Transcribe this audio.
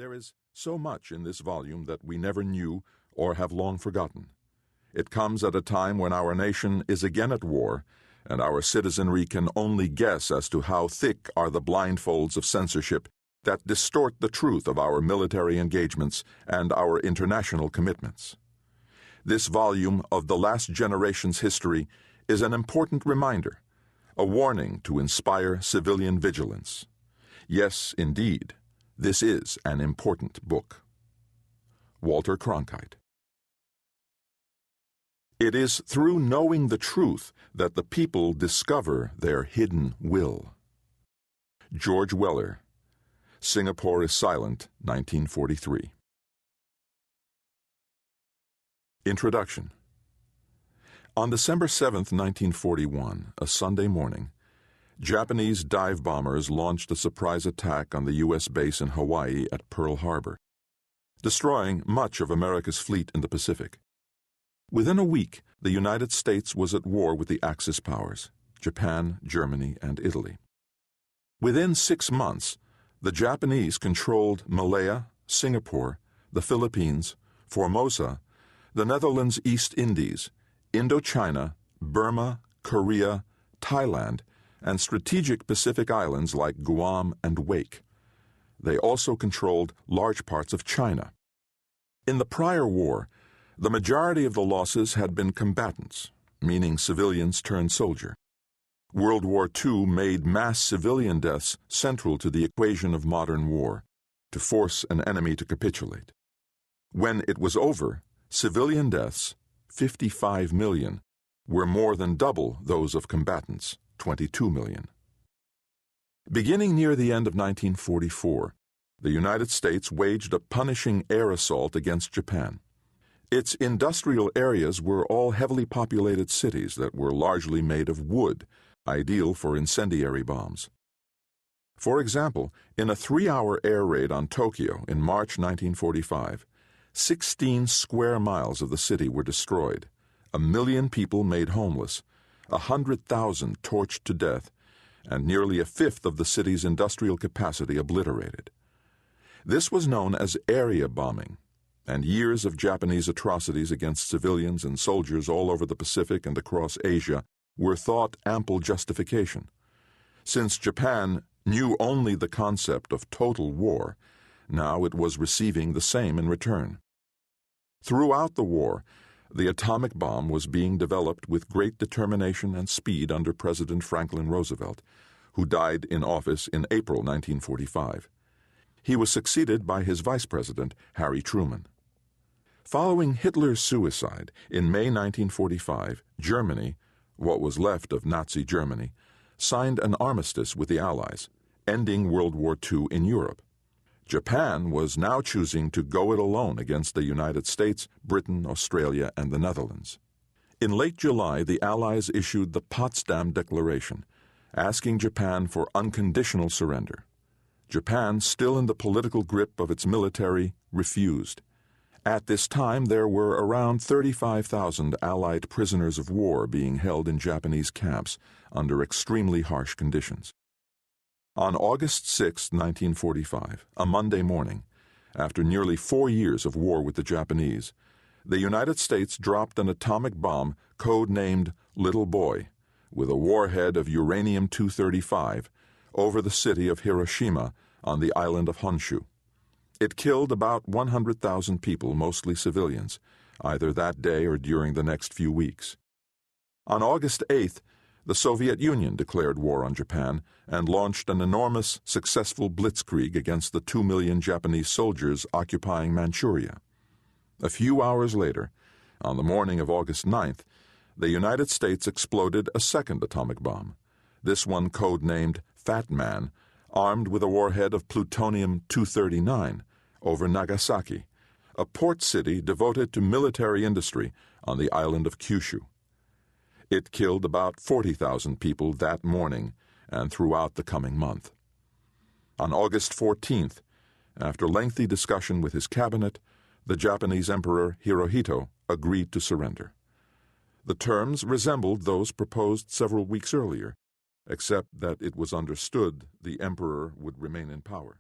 There is so much in this volume that we never knew or have long forgotten. It comes at a time when our nation is again at war, and our citizenry can only guess as to how thick are the blindfolds of censorship that distort the truth of our military engagements and our international commitments. This volume of the last generation's history is an important reminder, a warning to inspire civilian vigilance. Yes, indeed, this is an important book. Walter Cronkite. It is through knowing the truth that the people discover their hidden will. George Weller, Singapore is Silent, 1943. Introduction. On December 7, 1941, a Sunday morning, Japanese dive bombers launched a surprise attack on the U.S. base in Hawaii at Pearl Harbor, destroying much of America's fleet in the Pacific. Within a week, the United States was at war with the Axis powers, Japan, Germany, and Italy. Within 6 months, the Japanese controlled Malaya, Singapore, the Philippines, Formosa, the Netherlands East Indies, Indochina, Burma, Korea, Thailand, and strategic Pacific islands like Guam and Wake. They also controlled large parts of China. In the prior war, the majority of the losses had been combatants, meaning civilians turned soldier. World War II made mass civilian deaths central to the equation of modern war, to force an enemy to capitulate. When it was over, civilian deaths, 55 million, were more than double those of combatants, 22 million. Beginning near the end of 1944, the United States waged a punishing air assault against Japan. Its industrial areas were all heavily populated cities that were largely made of wood, ideal for incendiary bombs. For example, in a 3-hour air raid on Tokyo in March 1945, 16 square miles of the city were destroyed, 1 million people made homeless, 100,000 torched to death, and nearly a fifth of the city's industrial capacity obliterated. This was known as area bombing, and years of Japanese atrocities against civilians and soldiers all over the Pacific and across Asia were thought ample justification. Since Japan knew only the concept of total war, now it was receiving the same in return. Throughout the war, the atomic bomb was being developed with great determination and speed under President Franklin Roosevelt, who died in office in April 1945. He was succeeded by his vice president, Harry Truman. Following Hitler's suicide in May 1945, Germany, what was left of Nazi Germany, signed an armistice with the Allies, ending World War II in Europe. Japan was now choosing to go it alone against the United States, Britain, Australia, and the Netherlands. In late July, the Allies issued the Potsdam Declaration, asking Japan for unconditional surrender. Japan, still in the political grip of its military, refused. At this time, there were around 35,000 Allied prisoners of war being held in Japanese camps under extremely harsh conditions. On August 6, 1945, a Monday morning, after nearly 4 years of war with the Japanese, the United States dropped an atomic bomb code-named Little Boy, with a warhead of uranium-235, over the city of Hiroshima on the island of Honshu. It killed about 100,000 people, mostly civilians, either that day or during the next few weeks. On August 8th, the Soviet Union declared war on Japan and launched an enormous, successful blitzkrieg against the 2 million Japanese soldiers occupying Manchuria. A few hours later, on the morning of August 9th, the United States exploded a second atomic bomb, this one code-named Fat Man, armed with a warhead of plutonium-239, over Nagasaki, a port city devoted to military industry on the island of Kyushu. It killed about 40,000 people that morning and throughout the coming month. On August 14th, after lengthy discussion with his cabinet, the Japanese Emperor Hirohito agreed to surrender. The terms resembled those proposed several weeks earlier, except that it was understood the emperor would remain in power.